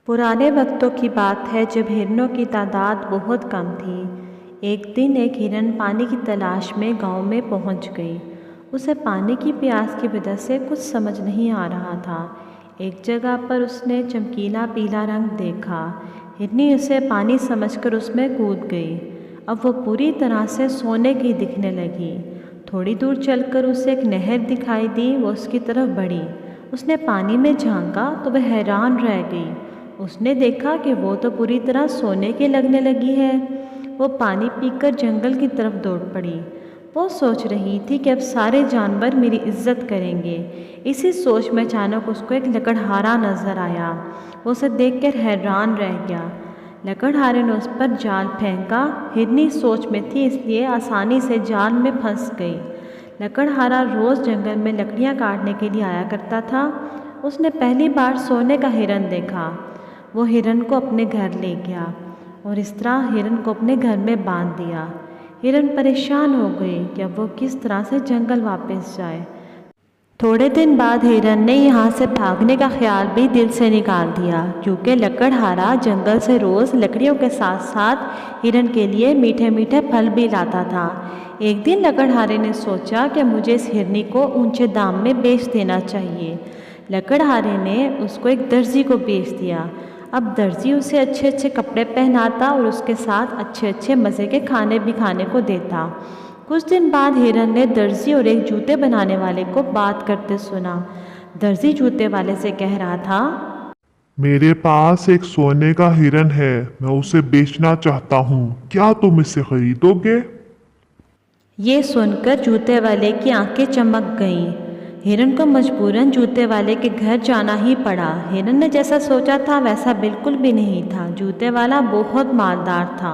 पुराने वक्तों की बात है जब हिरणों की तादाद बहुत कम थी। एक दिन एक हिरन पानी की तलाश में गांव में पहुंच गई। उसे पानी की प्यास की वजह से कुछ समझ नहीं आ रहा था। एक जगह पर उसने चमकीला पीला रंग देखा। हिरनी उसे पानी समझकर उसमें कूद गई। अब वो पूरी तरह से सोने की दिखने लगी। थोड़ी दूर चलकर उसे एक नहर दिखाई दी। वो उसकी तरफ बढ़ी। उसने पानी में झांका तो वह हैरान रह गई। उसने देखा कि वो तो पूरी तरह सोने के लगने लगी है। वो पानी पीकर जंगल की तरफ दौड़ पड़ी। वो सोच रही थी कि अब सारे जानवर मेरी इज्जत करेंगे। इसी सोच में अचानक उसको एक लकड़हारा नजर आया। वो उसे देखकर हैरान रह गया। लकड़हारे ने उस पर जाल फेंका। हिरनी सोच में थी इसलिए आसानी से जाल में फंस गई। लकड़हारा रोज़ जंगल में लकड़ियाँ काटने के लिए आया करता था। उसने पहली बार सोने का हिरन देखा। वो हिरन को अपने घर ले गया और इस तरह हिरन को अपने घर में बांध दिया। हिरन परेशान हो गई कि अब वो किस तरह से जंगल वापस जाए। थोड़े दिन बाद हिरन ने यहाँ से भागने का ख्याल भी दिल से निकाल दिया, क्योंकि लकड़हारा जंगल से रोज़ लकड़ियों के साथ साथ हिरन के लिए मीठे मीठे फल भी लाता था। एक दिन लकड़हारे ने सोचा कि मुझे इस हिरनी को ऊंचे दाम में बेच देना चाहिए। लकड़हारे ने उसको एक दर्जी को बेच दिया। अब दर्जी उसे अच्छे अच्छे कपड़े पहनाता और उसके साथ अच्छे अच्छे मज़े के खाने भी खाने को देता। कुछ दिन बाद हिरन ने दर्जी और एक जूते बनाने वाले को बात करते सुना। दर्जी जूते वाले से कह रहा था, मेरे पास एक सोने का हिरन है, मैं उसे बेचना चाहता हूँ, क्या तुम इसे खरीदोगे? ये सुनकर जूते वाले की आंखें चमक गईं। हिरन को मजबूरन जूते वाले के घर जाना ही पड़ा। हिरन ने जैसा सोचा था वैसा बिल्कुल भी नहीं था। जूते वाला बहुत मालदार था।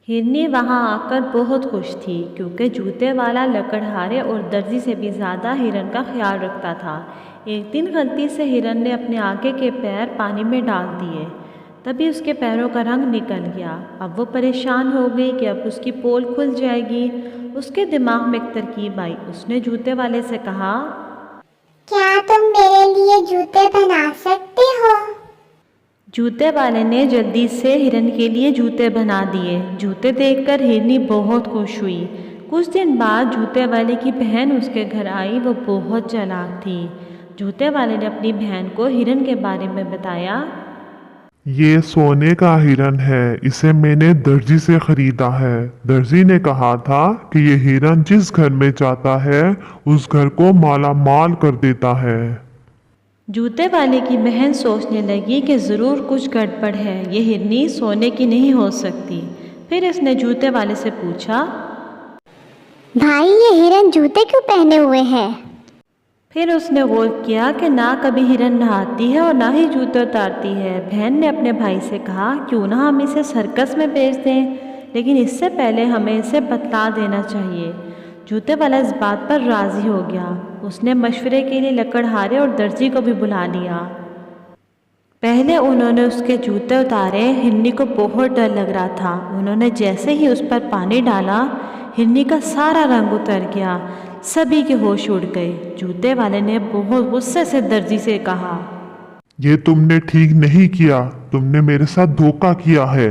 हिरनी वहां आकर बहुत खुश थी, क्योंकि जूते वाला लकड़हारे और दर्जी से भी ज़्यादा हिरन का ख्याल रखता था। एक दिन गलती से हिरन ने अपने आगे के पैर पानी में डाल दिए। तभी उसके पैरों का रंग निकल गया। अब वो परेशान हो गई कि अब उसकी पोल खुल जाएगी। उसके दिमाग में एक तरकीब आई। उसने जूते वाले से कहा, क्या तुम मेरे लिए जूते बना सकते हो? जूते वाले ने जल्दी से हिरन के लिए जूते बना दिए। जूते देखकर हिरनी बहुत खुश हुई। कुछ दिन बाद जूते वाले की बहन उसके घर आई। वो बहुत चालाक थी। जूते वाले ने अपनी बहन को हिरन के बारे में बताया। ये सोने का हिरन है, इसे मैंने दर्जी से खरीदा है। दर्जी ने कहा था कि ये हिरन जिस घर में जाता है उस घर को माला माल कर देता है। जूते वाले की बहन सोचने लगी कि ज़रूर कुछ गड़बड़ है, ये हिरनी सोने की नहीं हो सकती। फिर इसने जूते वाले से पूछा, भाई ये हिरन जूते क्यों पहने हुए है? फिर उसने गौर किया कि ना कभी हिरन नहाती है और ना ही जूते उतारती है। बहन ने अपने भाई से कहा, क्यों ना हम इसे सर्कस में भेज दें, लेकिन इससे पहले हमें इसे बतला देना चाहिए। जूते वाला इस बात पर राज़ी हो गया। उसने मशवरे के लिए लकड़हारे और दर्जी को भी बुला लिया। पहले उन्होंने उसके जूते उतारे। हिरनी को बहुत डर लग रहा था। उन्होंने जैसे ही उस पर पानी डाला, हिरनी का सारा रंग उतर गया। सभी के होश उड़ गए। जूते वाले ने बहुत गुस्से से दर्जी से कहा, ये तुमने ठीक नहीं किया, तुमने मेरे साथ धोखा किया है।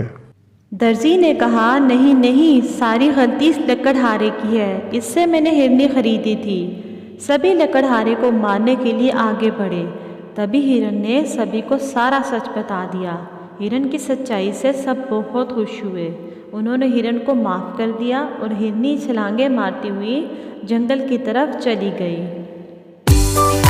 दर्जी ने कहा, नहीं नहीं, सारी गलती इस लकड़हारे की है, इससे मैंने हिरनी खरीदी थी। सभी लकड़हारे को मारने के लिए आगे बढ़े। तभी हिरन ने सभी को सारा सच बता दिया। हिरन की सच्चाई से सब बहुत खुश हुए। उन्होंने हिरन को माफ़ कर दिया और हिरनी छलांगे मारती हुई जंगल की तरफ चली गई।